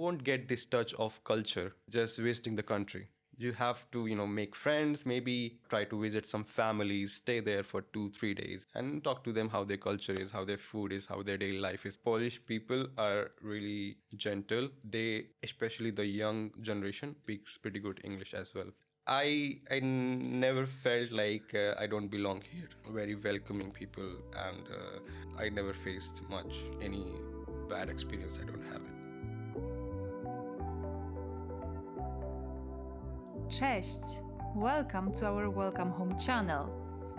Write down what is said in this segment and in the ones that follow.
won't get this touch of culture just visiting the country. You have to, make friends, maybe try to visit some families, stay there for 2, 3 days and talk to them how their culture is, how their food is, how their daily life is. Polish people are really gentle. They, especially the young generation, speaks pretty good English as well. I never felt like I don't belong here. Very welcoming people, and I never faced much any bad experience. I don't have it. Cześć! Welcome to our Welcome Home channel.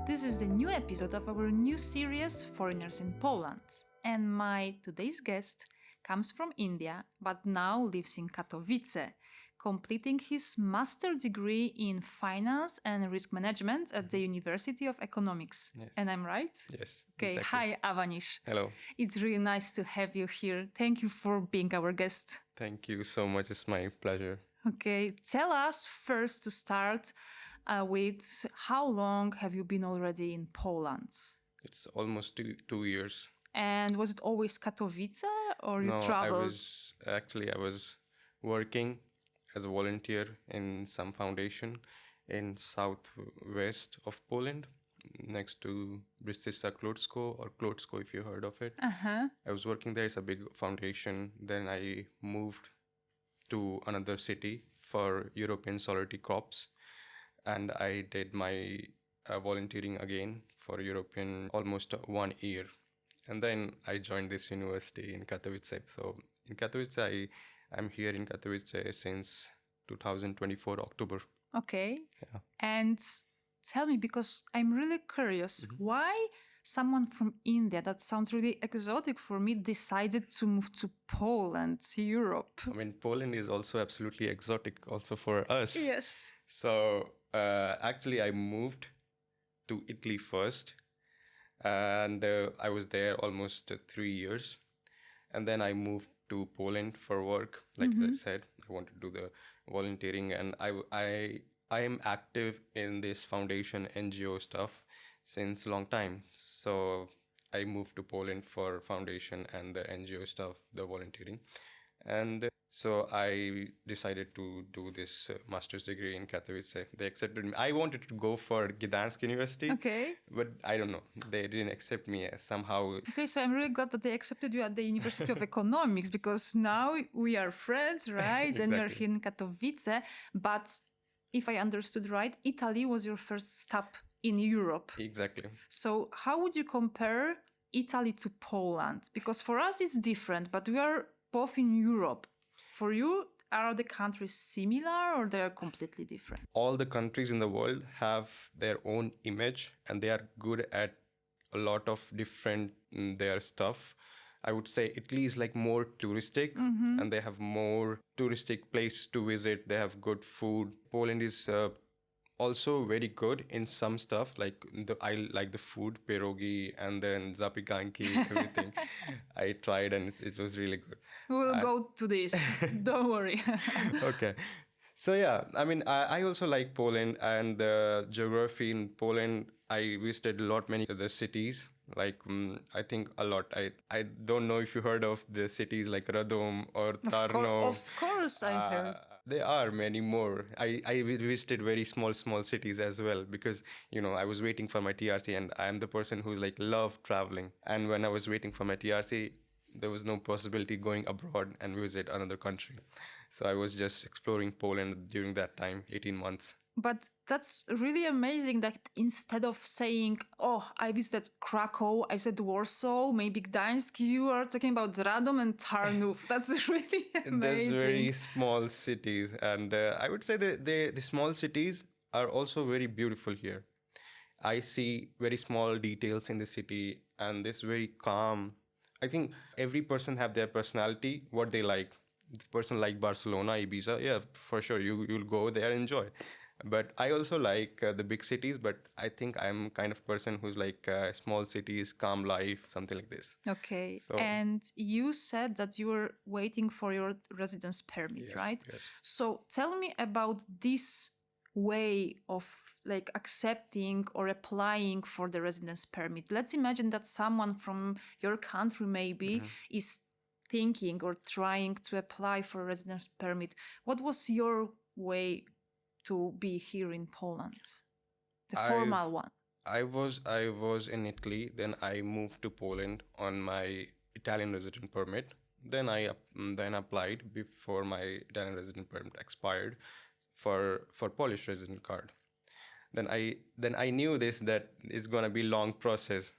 This is a new episode of our new series Foreigners in Poland. And my today's guest comes from India, but now lives in Katowice, completing his master's degree in finance and risk management at the University of Economics. Yes. And I'm right? Yes. Okay, exactly. Hi Avanish. Hello. It's really nice to have you here. Thank you for being our guest. Thank you so much. It's my pleasure. Okay, tell us first to start with how long have you been already in Poland? It's almost two years. And was it always Katowice or you No, traveled? I was working as a volunteer in some foundation in southwest of Poland, next to Bristisa Klocko or Klocko, if you heard of it. Uh-huh. I was working there. It's a big foundation. Then I moved to another city for European Solidarity Corps, and I did my volunteering again for European almost 1 year. And then I joined this university in Katowice. So in Katowice, I'm here in Katowice since 2024 October. Okay. Yeah. And tell me, because I'm really curious, why someone from India, that sounds really exotic for me, decided to move to Poland, Europe? I mean, Poland is also absolutely exotic also for us. Yes. So actually, I moved to Italy first, and I was there almost 3 years. And then I moved to Poland for work. Like I said, I wanted to do the volunteering, and I am active in this foundation NGO stuff since a long time. So I moved to Poland for foundation and the NGO stuff, the volunteering. And so I decided to do this master's degree in Katowice. They accepted me. I wanted to go for Gdansk University. Okay. But I don't know. They didn't accept me somehow. Okay, so I'm really glad that they accepted you at the University of Economics, because now we are friends, right? Exactly. And you're here in Katowice. But if I understood right, Italy was your first stop in Europe. Exactly. So how would you compare Italy to Poland? Because for us it's different, but we are both in Europe. For you, are the countries similar or they are completely different? All the countries in the world have their own image, and they are good at a lot of different their stuff. I would say Italy is like more touristic, and they have more touristic places to visit. They have good food. Poland is also very good in some stuff, like I like the food, pierogi, and then zapiekanki, everything. I tried, and it was really good. We'll go to this. Don't worry. Okay. So yeah, I mean, I also like Poland, and the geography in Poland. I visited many of the cities, like I think a lot. I don't know if you heard of the cities like Radom or Tarnów. Of course I heard. There are many more. I visited very small cities as well, because, I was waiting for my TRC, and I'm the person who love traveling. And when I was waiting for my TRC, there was no possibility going abroad and visit another country. So I was just exploring Poland during that time, 18 months. But that's really amazing that instead of saying, oh, I visited Krakow, I visited Warsaw, maybe Gdańsk, you are talking about Radom and Tarnów. That's really amazing. There's very small cities. And I would say the small cities are also very beautiful here. I see very small details in the city, and this very calm. I think every person have their personality, what they like. The person like Barcelona, Ibiza, yeah, for sure, you'll go there and enjoy. But I also like the big cities, but I think I'm kind of person who's like small cities, calm life, something like this. Okay. So, and you said that you were waiting for your residence permit, yes, right? Yes. So tell me about this way of accepting or applying for the residence permit. Let's imagine that someone from your country maybe is thinking or trying to apply for a residence permit, what was your way to be here in Poland? The formal one. I was in Italy, then I moved to Poland on my Italian resident permit. Then applied before my Italian resident permit expired for Polish resident card. Then I knew this that it's gonna be long process.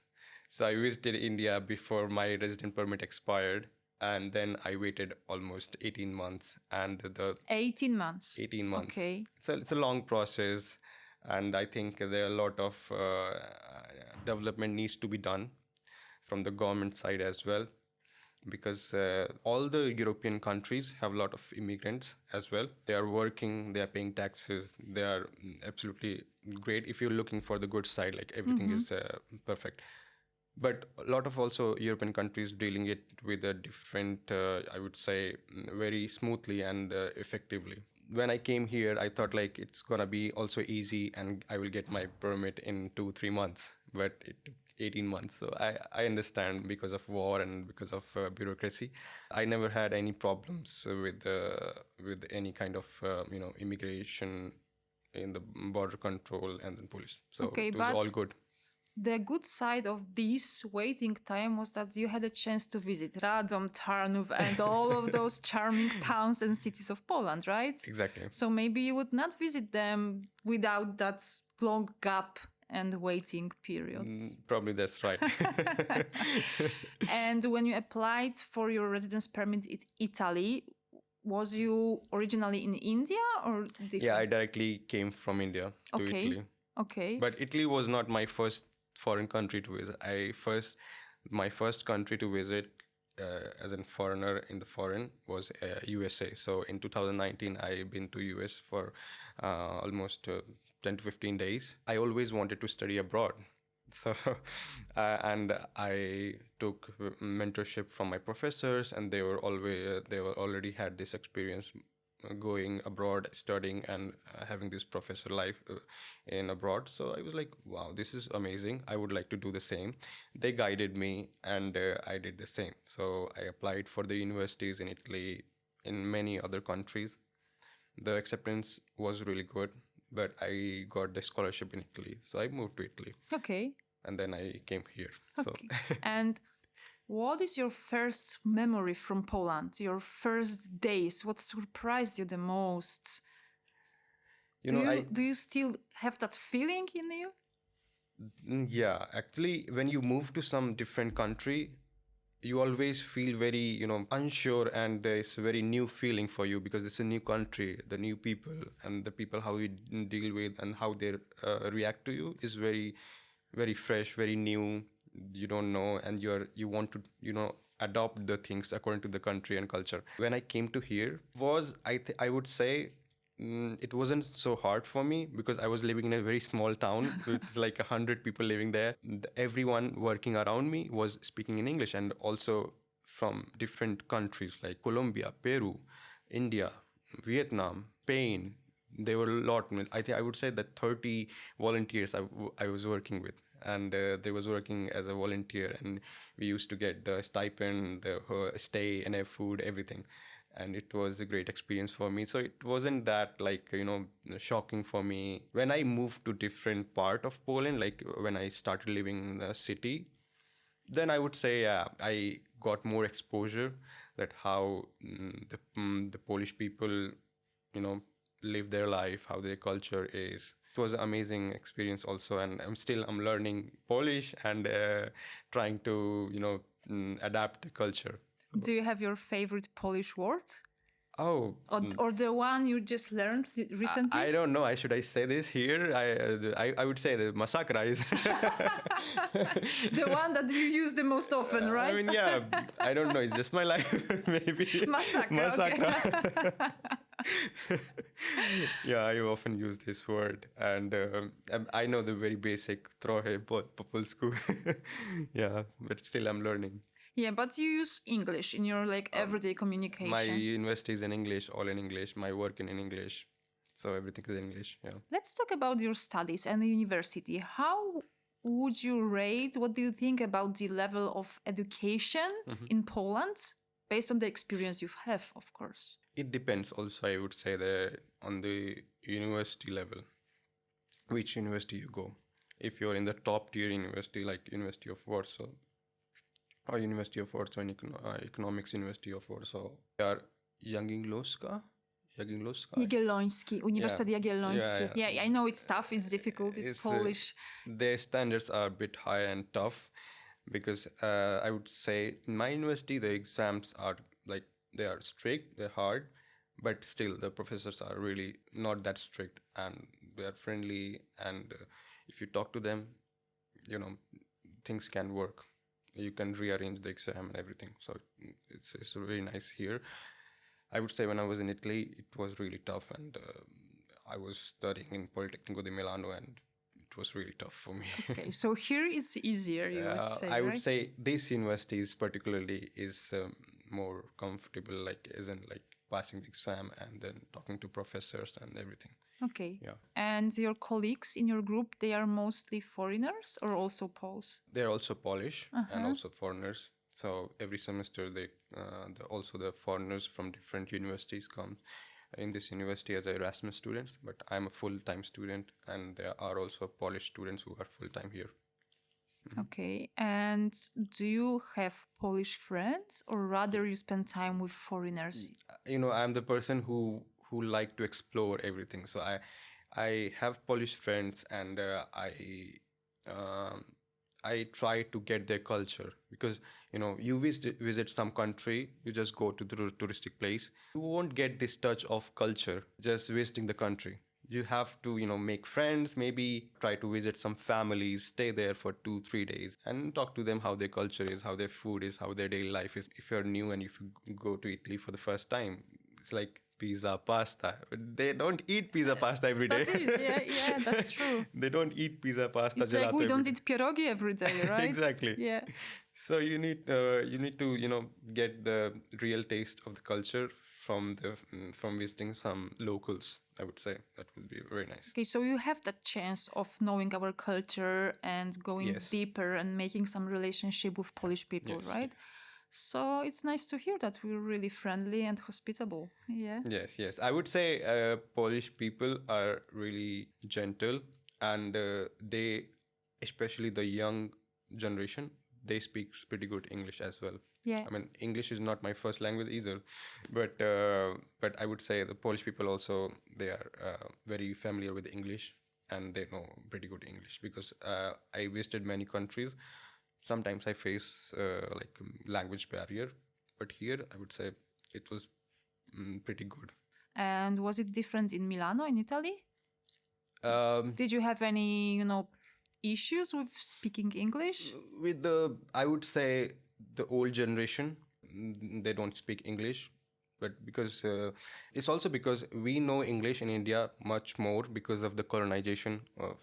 So I visited India before my resident permit expired, and then I waited almost 18 months, and the 18 months. 18 months. Okay. So it's a long process, and I think there are a lot of development needs to be done from the government side as well, because all the European countries have a lot of immigrants as well. They are working, they are paying taxes, they are absolutely great if you're looking for the good side, like everything is perfect. But a lot of also European countries dealing it with a different, I would say, very smoothly and effectively. When I came here, I thought like it's gonna be also easy and I will get my permit in 2-3 months, but it took 18 months. So I understand because of war and because of bureaucracy. I never had any problems with any kind of immigration in the border control and the police. So Okay, it was all good. the good side of this waiting time was that you had a chance to visit Radom, Tarnów, and all of those charming towns and cities of Poland, right? Exactly. So maybe you would not visit them without that long gap and waiting periods. Probably that's right. And when you applied for your residence permit in Italy, was you originally in India or different? Yeah, I directly came from India to Okay. Italy. Okay. But Italy was not my first foreign country to visit. My first country to visit as a foreigner in the foreign was USA. So in 2019, I've been to US for almost 10 to 15 days. I always wanted to study abroad. So, and I took mentorship from my professors, and they were already had this experience going abroad, studying, and having this professor life in abroad. So I was like, wow, this is amazing. I would like to do the same. They guided me, and I did the same. So I applied for the universities in Italy, in many other countries. The acceptance was really good, but I got the scholarship in Italy. So I moved to Italy. Okay. And then I came here. Okay. And what is your first memory from Poland? Your first days? What surprised you the most? Do you still have that feeling in you? Yeah, actually, when you move to some different country, you always feel very, unsure, and it's a very new feeling for you because it's a new country, the new people, and the people how you deal with and how they react to you is very, very fresh, very new. You don't know, and you want to adopt the things according to the country and culture. When I came to here, I would say it wasn't so hard for me because I was living in a very small town with like 100 people living there. Everyone working around me was speaking in English, and also from different countries like Colombia, Peru, India, Vietnam, Spain. There were a lot. I would say that 30 volunteers I was working with, and they was working as a volunteer, and we used to get the stipend, the stay and food, everything. And it was a great experience for me. So it wasn't that shocking for me. When I moved to different part of Poland, like when I started living in the city, then I would say, yeah, I got more exposure that how the Polish people, live their life, how their culture is. It was an amazing experience also, and I'm learning Polish and trying to adapt the culture. Do you have your favorite Polish word? Oh, Or the one you just learned recently? I don't know. Should I say this here? I would say the masakra is the one that you use the most often, right? I mean, yeah. I don't know. It's just my life, maybe. Masakra. Okay. Yeah, I often use this word, and I know the very basic trochę po polsku. Yeah, but still I'm learning. Yeah, but you use English in your everyday communication. My university is in English, all in English. My work in English, so everything is in English. Yeah. Let's talk about your studies and the university. How would you rate? What do you think about the level of education in Poland based on the experience you have, of course. It depends also, I would say, on the university level, which university you go. If you're in the top tier university like University of Warsaw or University of Warsaw and Economics University of Warsaw, they are Jagiellonska. Jagielloński, Uniwersytet Jagielloński. Yeah, I know it's tough, it's difficult, it's Polish. Their standards are a bit higher and tough because I would say in my university the exams are like they are strict, they're hard, but still the professors are really not that strict and they are friendly, and if you talk to them, things can work. You can rearrange the exam and everything. So it's very nice here. I would say when I was in Italy, it was really tough, and I was studying in Politecnico di Milano, and it was really tough for me. Okay, so here it's easier, you would say, I would say this university particularly is more comfortable, like isn't like passing the exam and then talking to professors and everything. Okay. Yeah. And your colleagues in your group, they are mostly foreigners or also Poles? They're also Polish and also foreigners. So every semester, also the foreigners from different universities come in this university as Erasmus students. But I'm a full-time student, and there are also Polish students who are full-time here. Okay. And do you have Polish friends, or rather you spend time with foreigners? I'm the person who like to explore everything. So I have Polish friends, and I try to get their culture, because you visit some country, you just go to the touristic place, you won't get this touch of culture just visiting the country. You have to make friends, maybe try to visit some families, stay there for 2-3 days and talk to them how their culture is, how their food is, how their daily life is. If you're new and if you go to Italy for the first time, it's like pizza, pasta. They don't eat pizza, pasta every day. That's it. Yeah, that's true. They don't eat pizza, pasta, it's gelato. Like we don't eat pierogi every day, right? Exactly. Yeah. So you need to get the real taste of the culture from visiting some locals. I would say that would be very nice. Okay, so you have that chance of knowing our culture and going deeper and making some relationship with Polish people, right? So it's nice to hear that we're really friendly and hospitable. Yeah. Yes. I would say Polish people are really gentle, and they, especially the young generation, they speak pretty good English as well. Yeah. I mean, English is not my first language either, but I would say the Polish people also, they are very familiar with English, and they know pretty good English, because I visited many countries. Sometimes I face like language barrier, but here I would say it was pretty good. And was it different in Milano, in Italy? Did you have any, issues with speaking English? With I would say the old generation, they don't speak English, but because it's also because we know English in India much more because of the colonization of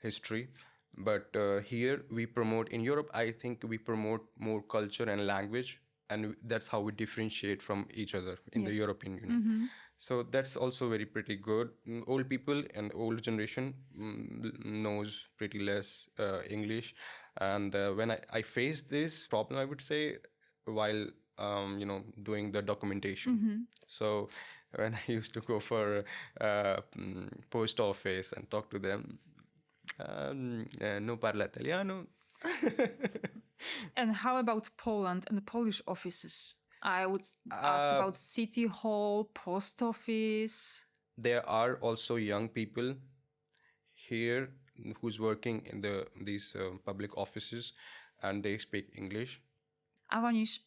history. But here we promote, in Europe, I think we promote more culture and language, and that's how we differentiate from each other in the European Union. So that's also very pretty good. Old people and old generation knows pretty less English, and when I faced this problem, I would say, while doing the documentation. So when I used to go for post office and talk to them, no parla italiano. And how about Poland and the Polish offices? I would ask about city hall, post office. There are also young people here who's working in these public offices, and they speak English. Avanish,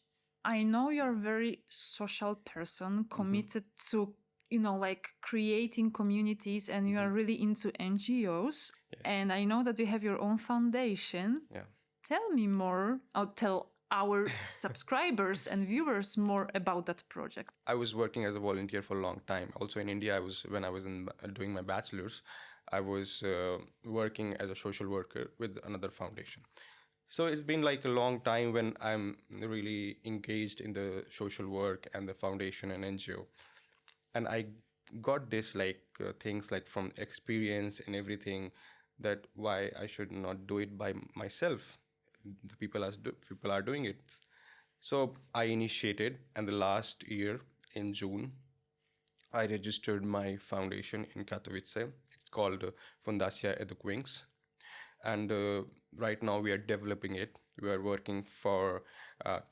I know you're a very social person, committed to like creating communities, and you are really into NGOs. Yes. And I know that you have your own foundation. Yeah. Tell me more. I'll tell our subscribers and viewers more about that project. I was working as a volunteer for a long time. Also in India, when I was doing my bachelor's, I was working as a social worker with another foundation. So it's been like a long time when I'm really engaged in the social work and the foundation and NGO. And I got this things like from experience and everything, that why I should not do it by myself. The people are doing it. So I initiated, and the last year in June, I registered my foundation in Katowice. It's called Fundacja Edukwings, and right now we are developing it. We are working for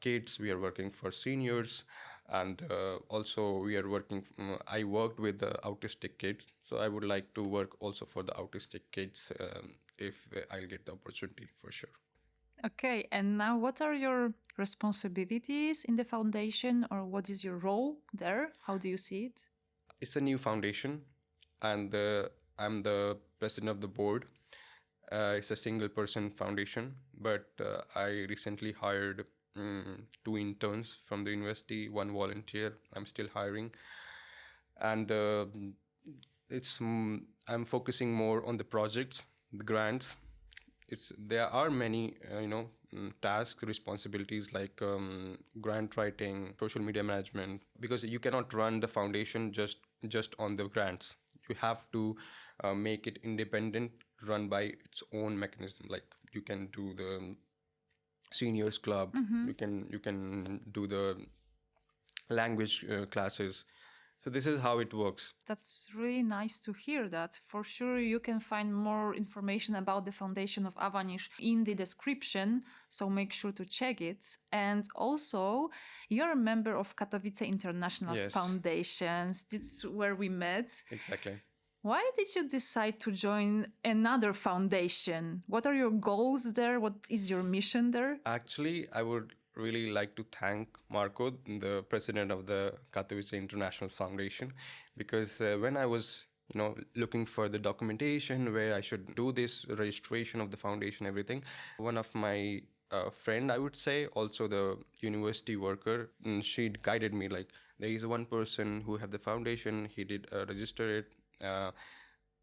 kids, we are working for seniors, and also we are working. I worked with the autistic kids, so I would like to work also for the autistic kids if I'll get the opportunity for sure. Okay, and now what are your responsibilities in the foundation, or what is your role there? How do you see it? It's a new foundation, and I'm the president of the board. It's a single person foundation, but I recently hired two interns from the university, one volunteer. I'm still hiring, and I'm focusing more on the projects, the grants. There are many tasks, responsibilities like grant writing, social media management, because you cannot run the foundation just on the grants. You have to make it independent, run by its own mechanism. Like you can do the seniors club, you can do the language classes. So this is how it works. That's really nice to hear that. For sure, you can find more information about the foundation of Avanish in the description, so make sure to check it. And also, you're a member of Katowice International's Yes. foundations. That's where we met. Exactly. Why did you decide to join another foundation? What are your goals there? What is your mission there? Actually, I would really like to thank Marco, the president of the Katowice International Foundation, because when I was, looking for the documentation where I should do this registration of the foundation, everything, one of my friend, I would say, also the university worker, she guided me like there is one person who have the foundation. He did register it.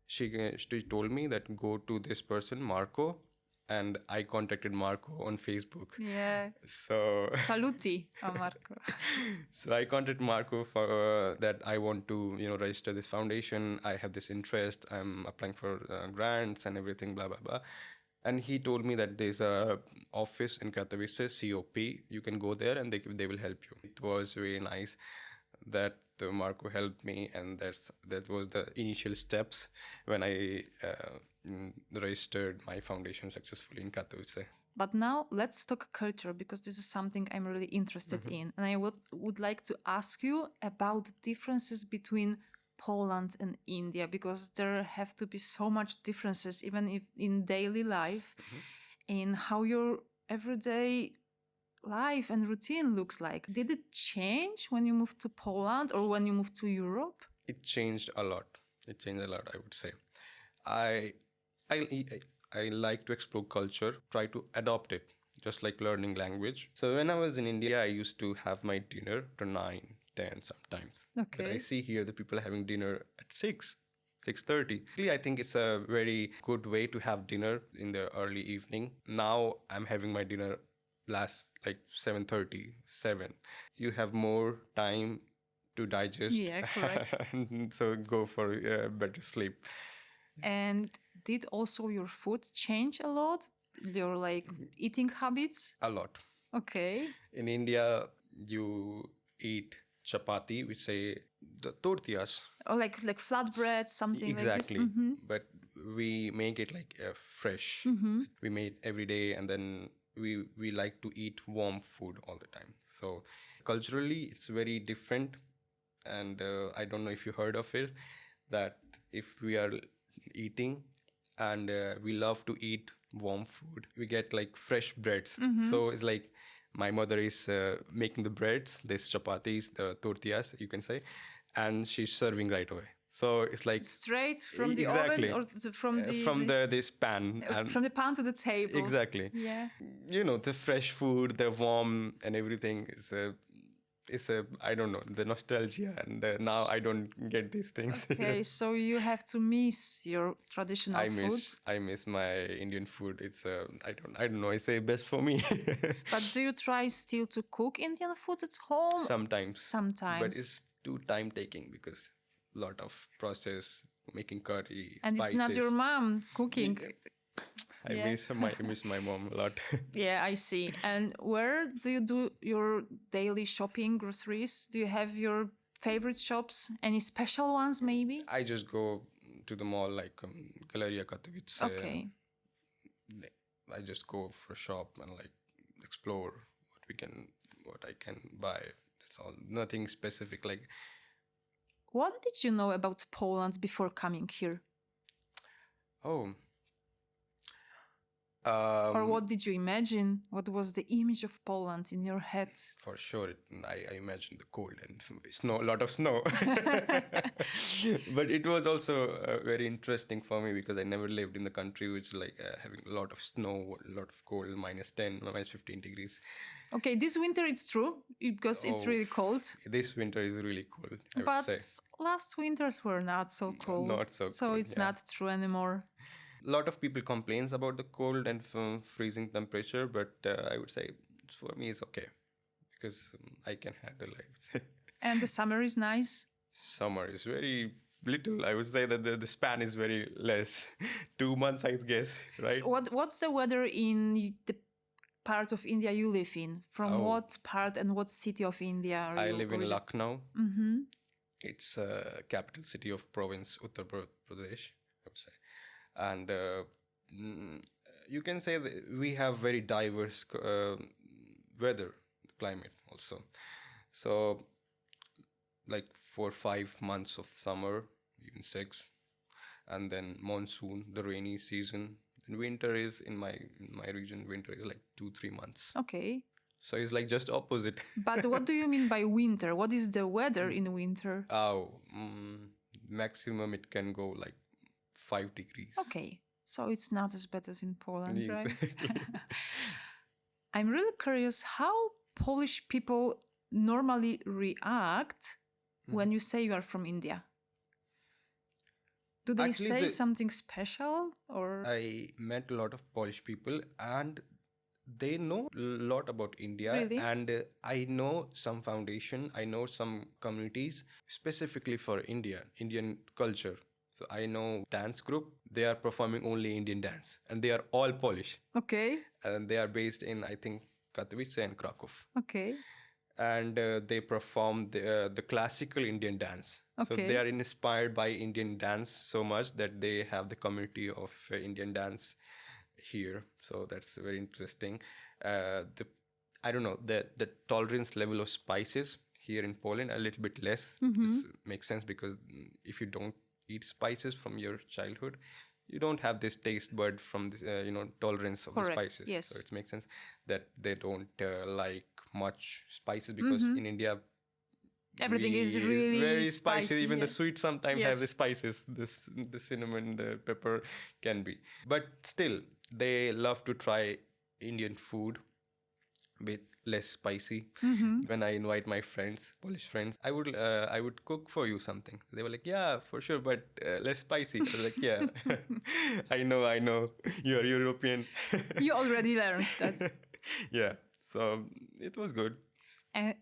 She told me that go to this person, Marco, and I contacted Marco on Facebook. Yeah. So Saluti, Marco. so I contacted Marco for that I want to register this foundation. I have this interest. I'm applying for grants and everything, blah blah blah. And he told me that there's a office in Katowice, COP. You can go there and they will help you. It was very nice that Marco helped me, and that was the initial steps when I registered my foundation successfully in Katowice. But now let's talk culture, because this is something I'm really interested in. And I would like to ask you about the differences between Poland and India, because there have to be so much differences, even if in daily life, in how your everyday life and routine looks like. Did it change when you moved to Poland or when you moved to Europe? It changed a lot. I would say. I I like to explore culture, try to adopt it, just like learning language. So when I was in India, I used to have my dinner at 9, 10 sometimes. Okay. But I see here the people are having dinner at 6:30. Really, I think it's a very good way to have dinner in the early evening. Now I'm having my dinner last like 7:30, 7. You have more time to digest. Yeah, correct. And so go for better sleep. And did also your food change a lot? Your like eating habits? A lot. Okay. In India, you eat chapati, which say the tortillas. Or like flatbread, something Exactly. like this. Mm-hmm. But we make it like fresh. Mm-hmm. We make every day, and then we like to eat warm food all the time. So culturally, it's very different. And I don't know if you heard of it, that if we are eating and we love to eat warm food, we get like fresh breads. Mm-hmm. So it's like my mother is making the breads, these chapatis, the tortillas, you can say, and she's serving right away. So it's like straight from the exactly. oven or from this pan and from the pan to the table. Exactly. Yeah. You know, the fresh food, the warm and everything is I don't know, the nostalgia, and now I don't get these things. Okay, so you have to miss your traditional foods. I miss my Indian food. It's I don't know. I say best for me. But do you try still to cook Indian food at home? Sometimes. Sometimes. But it's too time taking because lot of process making curry. And spices. it's not your mom cooking. Yeah. I miss my mom a lot. Yeah, I see. And where do you do your daily shopping, groceries? Do you have your favorite shops? Any special ones, maybe? I just go to the mall like Galeria Katowice. Okay. I just go for a shop and like explore what I can buy. That's all. Nothing specific. Like, What did you know about Poland before coming here? oh, Or what did you imagine? What was the image of Poland in your head? for sure. I imagine the cold and snow, a lot of snow. But it was also very interesting for me because I never lived in the country which is like having a lot of snow, a lot of cold, -10, -15 degrees. Okay, this winter it's true because it's Oh, really cold. This winter is really cold, I would But say. last winters were not so cold. Not so So cold, it's yeah. not true anymore. A lot of people complains about the cold and freezing temperature, but I would say for me it's okay because I can handle it. And the summer is nice. Summer is very little. I would say that the span is very less. 2 months, I guess, right? So what's the weather in the part of India you live in? From Oh. what part and what city of India are I you live in Lucknow. Mm-hmm. It's a capital city of province Uttar Pradesh, I would say. And you can say that we have very diverse weather, climate also. So, like 4 5 months of summer, even 6, and then monsoon, the rainy season. And winter is in my region. Winter is like 2 3 months. Okay. So it's like just opposite. But what do you mean by winter? What is the weather in winter? Maximum it can go like 5 degrees. Okay. So it's not as bad as in Poland, Yeah, right? exactly. I'm really curious how Polish people normally react when you say you are from India. Do they Actually, say something special or I met a lot of Polish people and they know a lot about India. Really? And I know some foundation, I know some communities specifically for Indian culture. So I know dance group, they are performing only Indian dance and they are all Polish. Okay. And they are based in, I think, Katowice and Krakow. Okay. And they perform the classical Indian dance. So Okay. they are inspired by Indian dance so much that they have the community of Indian dance here. So that's very interesting. I don't know, the tolerance level of spices here in Poland a little bit less. This makes sense because if you don't eat spices from your childhood, you don't have this taste bud from the tolerance of Correct, the spices. yes. So it makes sense that they don't like much spices because in India Everything is really very spicy. Even yeah. the sweets sometimes Yes. have the spices. The cinnamon, the pepper can be, but still they love to try Indian food with less spicy. When I invite my friends, Polish friends, I would cook for you something. They were like, yeah, for sure, but less spicy. I was like, yeah, I know, you're European. You already learned that. Yeah, so it was good.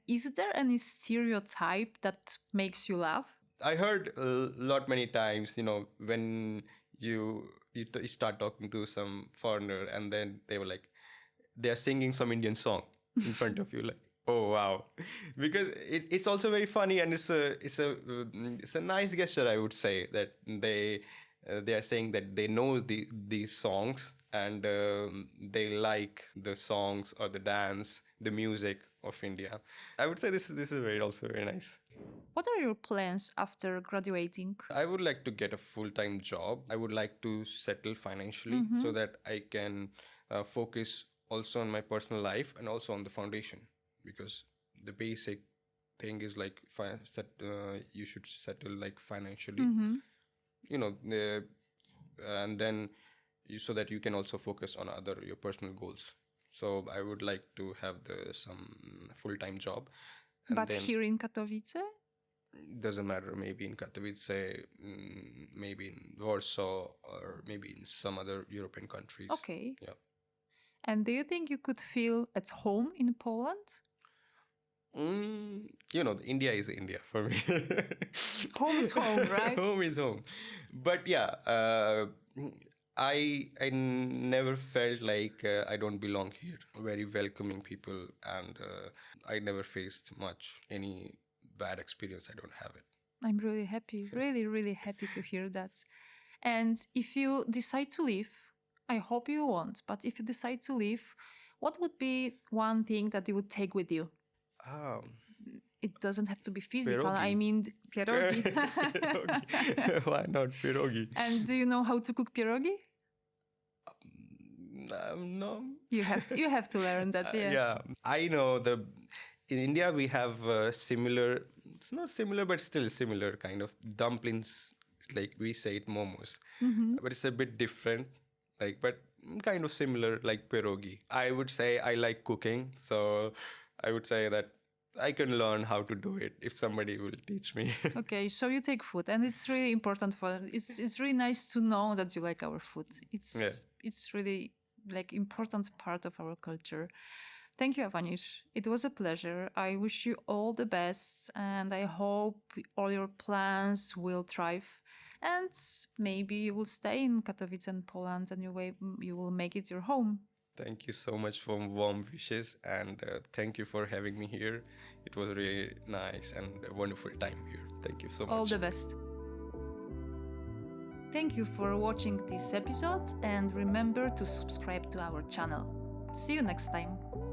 Is there any stereotype that makes you laugh? I heard a lot many times, when you start talking to some foreigner and then they were like, they're singing some Indian song in front of you, like, oh wow, because it's also very funny and it's a nice gesture, I would say, that they are saying that they know these songs and they like the songs or the dance, the music of India. I would say this is also very nice. What are your plans after graduating? I would like to get a full-time job. I would like to settle financially so that I can focus also on my personal life and also on the foundation, because the basic thing is like you should settle like financially, and then so that you can also focus on your personal goals. So I would like to have some full-time job. And But then, here in Katowice? doesn't matter, maybe in Katowice, maybe in Warsaw, or maybe in some other European countries. Okay. Yeah. And do you think you could feel at home in Poland? India is India for me. Home is home, right? Home is home. But yeah, I never felt like I don't belong here. Very welcoming people, and I never faced much any bad experience. I don't have it. I'm really happy, really, really happy to hear that. And if you decide to leave, I hope you won't, but if you decide to leave, what would be one thing that you would take with you? Um, It doesn't have to be physical. Pierogi. I mean, pierogi. Pierogi. Why not pierogi? And do you know how to cook pierogi? No. You have to learn that. Yeah. Yeah, I know in India we have similar. It's not similar, but still similar kind of dumplings. It's like we say it momos, but it's a bit different. Like, but kind of similar, like pierogi. I would say I like cooking, so I would say that I can learn how to do it if somebody will teach me. Okay, so you take food, and it's really important for. It's really nice to know that you like our food. Yeah. It's really like important part of our culture. Thank you, Avanish. It was a pleasure. I wish you all the best, and I hope all your plans will thrive. And maybe you will stay in Katowice and Poland, and you will make it your home. Thank you so much for warm wishes, and thank you for having me here. It was really nice and a wonderful time here. Thank you so much. All the best. Thank you for watching this episode, and remember to subscribe to our channel. See you next time.